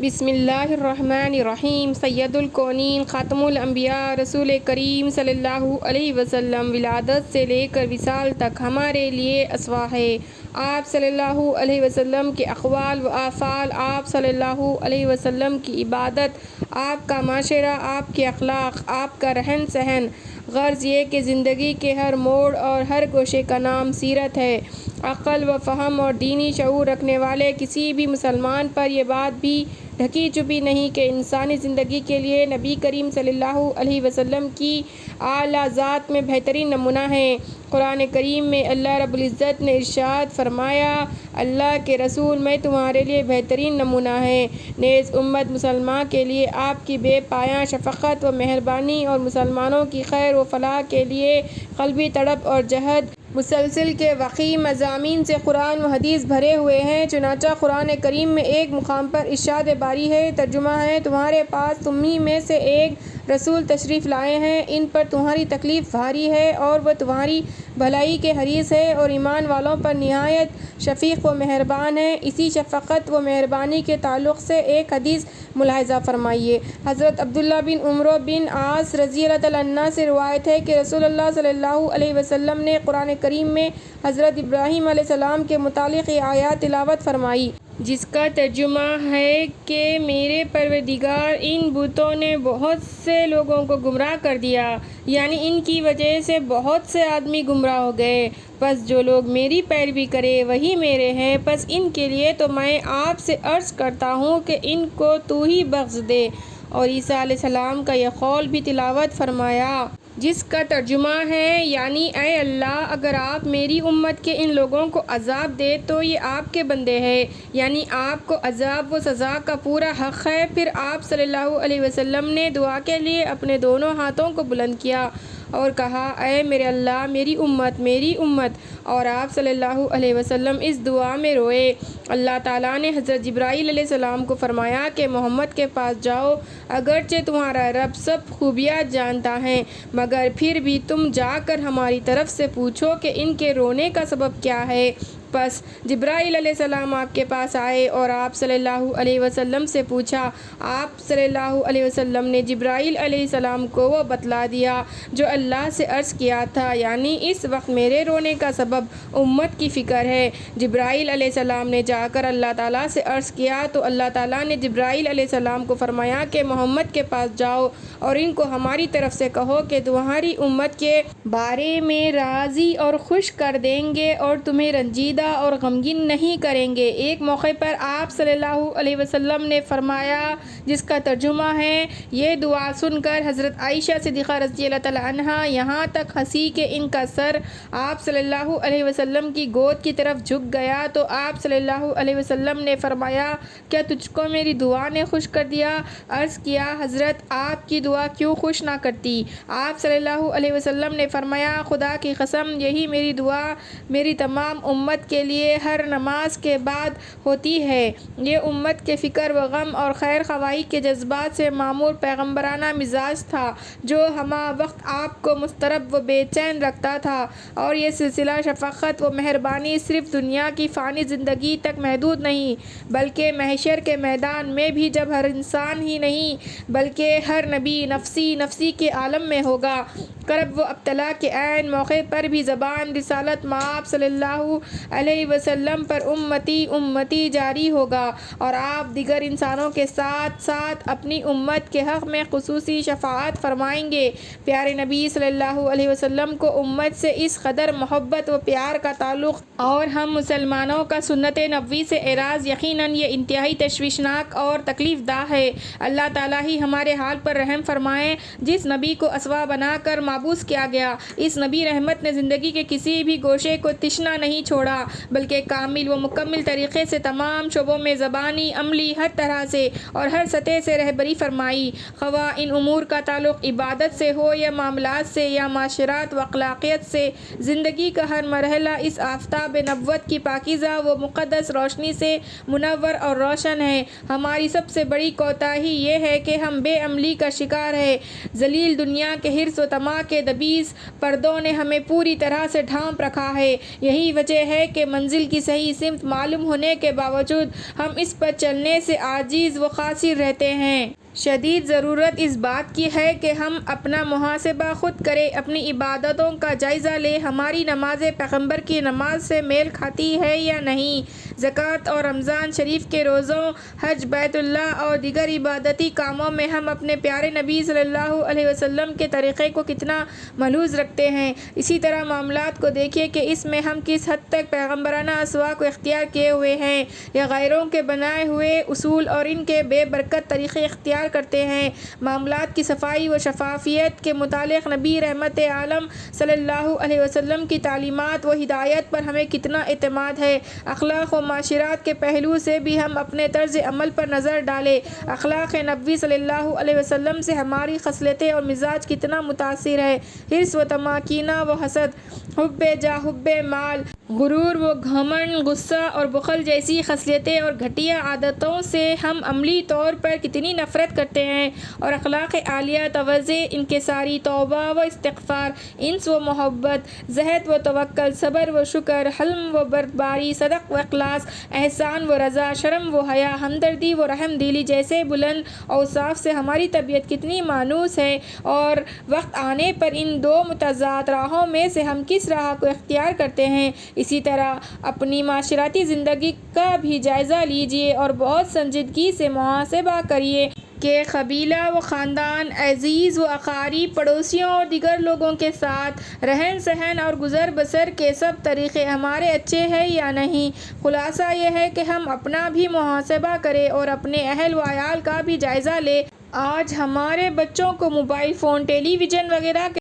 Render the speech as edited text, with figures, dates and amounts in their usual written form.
بسم اللہ الرحمن الرحیم۔ سید الکونین خاتم الانبیاء رسول کریم صلی اللہ علیہ وسلم ولادت سے لے کر وصال تک ہمارے لیے اسوہ ہے۔ آپ صلی اللہ علیہ وسلم کے اقوال و افعال، آپ صلی اللہ علیہ وسلم کی عبادت، آپ کا معاشرہ، آپ کے اخلاق، آپ کا رہن سہن، غرض یہ کہ زندگی کے ہر موڑ اور ہر گوشے کا نام سیرت ہے۔ عقل و فہم اور دینی شعور رکھنے والے کسی بھی مسلمان پر یہ بات بھی ڈھکی چھپی نہیں کہ انسانی زندگی کے لیے نبی کریم صلی اللہ علیہ وسلم کی اعلیٰ ذات میں بہترین نمونہ ہیں۔ قرآن کریم میں اللہ رب العزت نے ارشاد فرمایا، اللہ کے رسول میں تمہارے لیے بہترین نمونہ ہیں۔ نیز امت مسلمہ کے لیے آپ کی بے پایاں شفقت و مہربانی اور مسلمانوں کی خیر و فلاح کے لیے قلبی تڑپ اور جہد مسلسل کے وقی مضامین سے قرآن و حدیث بھرے ہوئے ہیں۔ چنانچہ قرآن کریم میں ایک مقام پر ارشاد باری ہے، ترجمہ ہے، تمہارے پاس تمہیں میں سے ایک رسول تشریف لائے ہیں، ان پر تمہاری تکلیف بھاری ہے اور وہ تمہاری بھلائی کے حریص ہے اور ایمان والوں پر نہایت شفیق و مہربان ہے۔ اسی شفقت و مہربانی کے تعلق سے ایک حدیث ملاحظہ فرمائیے۔ حضرت عبداللہ بن عمرو بن عاص رضی اللہ تعالیٰ عنہ سے روایت ہے کہ رسول اللہ صلی اللہ علیہ وسلم نے قرآن کریم میں حضرت ابراہیم علیہ السلام کے متعلق یہ آیات تلاوت فرمائی، جس کا ترجمہ ہے کہ میرے پروردگار، ان بتوں نے بہت سے لوگوں کو گمراہ کر دیا، یعنی ان کی وجہ سے بہت سے آدمی گمراہ ہو گئے، پس جو لوگ میری پیروی کرے وہی میرے ہیں، پس ان کے لیے تو میں آپ سے عرض کرتا ہوں کہ ان کو تو ہی بخش دے۔ اور عیسیٰ علیہ السلام کا یہ قول بھی تلاوت فرمایا، جس کا ترجمہ ہے، یعنی اے اللہ، اگر آپ میری امت کے ان لوگوں کو عذاب دے تو یہ آپ کے بندے ہیں، یعنی آپ کو عذاب و سزا کا پورا حق ہے۔ پھر آپ صلی اللہ علیہ وسلم نے دعا کے لیے اپنے دونوں ہاتھوں کو بلند کیا اور کہا، اے میرے اللہ، میری امت، میری امت، اور آپ صلی اللہ علیہ وسلم اس دعا میں روئے۔ اللہ تعالیٰ نے حضرت جبرائیل علیہ السلام کو فرمایا کہ محمد کے پاس جاؤ، اگرچہ تمہارا رب سب خوبیاں جانتا ہے، مگر پھر بھی تم جا کر ہماری طرف سے پوچھو کہ ان کے رونے کا سبب کیا ہے۔ پس جبرائیل علیہ السلام آپ کے پاس آئے اور آپ صلی اللہ علیہ وسلم سے پوچھا۔ آپ صلی اللہ علیہ وسلم نے جبرائیل علیہ السلام کو وہ بتلا دیا جو اللہ سے عرض کیا تھا، یعنی اس وقت میرے رونے کا سبب امت کی فکر ہے۔ جبرائیل علیہ السلام نے جا کر اللہ تعالیٰ سے عرض کیا تو اللہ تعالیٰ نے جبرائیل علیہ السلام کو فرمایا کہ محمد کے پاس جاؤ اور ان کو ہماری طرف سے کہو کہ تمہاری امت کے بارے میں راضی اور خوش کر دیں گے اور تمہیں رنجیدہ اور غمگین نہیں کریں گے۔ ایک موقع پر آپ صلی اللہ علیہ وسلم نے فرمایا، جس کا ترجمہ ہے، یہ دعا سن کر حضرت عائشہ صدیقہ رضی اللہ تعالیٰ عنہا یہاں تک ہنسی کہ ان کا سر آپ صلی اللہ علیہ وسلم کی گود کی طرف جھک گیا، تو آپ صلی اللہ علیہ وسلم نے فرمایا، کیا تجھ کو میری دعا نے خوش کر دیا؟ عرض کیا، حضرت آپ کی دعا کیوں خوش نہ کرتی؟ آپ صلی اللہ علیہ وسلم نے فرمایا، خدا کی قسم، یہی میری دعا میری تمام امت کے لیے ہر نماز کے بعد ہوتی ہے۔ یہ امت کے فکر و غم اور خیر خواہی کے جذبات سے معمور پیغمبرانہ مزاج تھا، جو ہمہ وقت آپ کو مضطرب و بے چین رکھتا تھا، اور یہ سلسلہ شفقت و مہربانی صرف دنیا کی فانی زندگی تک محدود نہیں، بلکہ محشر کے میدان میں بھی، جب ہر انسان ہی نہیں بلکہ ہر نبی نفسی نفسی کے عالم میں ہوگا۔ کرب و ابتلا کے عین موقع پر بھی زبان رسالت مآب صلی اللہ علیہ وسلم پر امتی امتی جاری ہوگا، اور آپ دیگر انسانوں کے ساتھ ساتھ اپنی امت کے حق میں خصوصی شفاعت فرمائیں گے۔ پیارے نبی صلی اللہ علیہ وسلم کو امت سے اس قدر محبت و پیار کا تعلق اور ہم مسلمانوں کا سنت نبوی سے اعراض یقیناً یہ انتہائی تشویشناک اور تکلیف دہ ہے۔ اللہ تعالیٰ ہی ہمارے حال پر رحم فرمائے۔ جس نبی کو اسوہ بنا کر مبعوث کیا گیا، اس نبی رحمت نے زندگی کے کسی بھی گوشے کو تشنا نہیں چھوڑا، بلکہ کامل و مکمل طریقے سے تمام شعبوں میں زبانی، عملی، ہر طرح سے اور ہر سطح سے رہبری فرمائی، خواہ ان امور کا تعلق عبادت سے ہو یا معاملات سے یا معاشرات و اخلاقیات سے۔ زندگی کا ہر مرحلہ اس آفتاب نبوت کی پاکیزہ و مقدس روشنی سے منور اور روشن ہے۔ ہماری سب سے بڑی کوتاہی یہ ہے کہ ہم بے عملی کا شکار ہیں، ذلیل دنیا کے حرص و طمع کے 22 پردوں نے ہمیں پوری طرح سے ڈھانپ رکھا ہے۔ یہی وجہ ہے کہ منزل کی صحیح سمت معلوم ہونے کے باوجود ہم اس پر چلنے سے عاجز و قاصر رہتے ہیں۔ شدید ضرورت اس بات کی ہے کہ ہم اپنا محاسبہ خود کریں، اپنی عبادتوں کا جائزہ لیں۔ ہماری نمازیں پیغمبر کی نماز سے میل کھاتی ہے یا نہیں؟ زکوٰۃ اور رمضان شریف کے روزوں، حج بیت اللہ اور دیگر عبادتی کاموں میں ہم اپنے پیارے نبی صلی اللہ علیہ وسلم کے طریقے کو کتنا ملحوظ رکھتے ہیں۔ اسی طرح معاملات کو دیکھیے کہ اس میں ہم کس حد تک پیغمبرانہ اسوا کو اختیار کیے ہوئے ہیں یا غیروں کے بنائے ہوئے اصول اور ان کے بے برکت طریقے اختیار کرتے ہیں۔ معاملات کی صفائی و شفافیت کے متعلق نبی رحمت عالم صلی اللہ علیہ وسلم کی تعلیمات و ہدایت پر ہمیں کتنا اعتماد ہے۔ اخلاق و معاشرات کے پہلو سے بھی ہم اپنے طرز عمل پر نظر ڈالیں۔ اخلاق نبوی صلی اللہ علیہ وسلم سے ہماری خصلتیں اور مزاج کتنا متاثر ہے۔ حرص و طمع، کینہ و حسد، حب جاہ، حب مال، غرور و گھمنڈ، غصہ اور بخل جیسی خصلتیں اور گھٹیا عادتوں سے ہم عملی طور پر کتنی نفرت کرتے ہیں، اور اخلاق عالیہ، تواضع، انکساری، توبہ و استغفار، انس و محبت، زہد و توکل، صبر و شکر، حلم و بردباری، صدق و اخلاص، احسان و رضا، شرم و حیا، ہمدردی و رحم دلی جیسے بلند اوصاف سے ہماری طبیعت کتنی مانوس ہے، اور وقت آنے پر ان دو متضاد راہوں میں سے ہم کس راہ کو اختیار کرتے ہیں۔ اسی طرح اپنی معاشرتی زندگی کا بھی جائزہ لیجیے اور بہت سنجیدگی سے محاسبہ کریے کہ قبیلہ و خاندان، عزیز و اقارب، پڑوسیوں اور دیگر لوگوں کے ساتھ رہن سہن اور گزر بسر کے سب طریقے ہمارے اچھے ہیں یا نہیں۔ خلاصہ یہ ہے کہ ہم اپنا بھی محاسبہ کریں اور اپنے اہل و عیال کا بھی جائزہ لیں۔ آج ہمارے بچوں کو موبائل فون، ٹیلی ویژن وغیرہ کے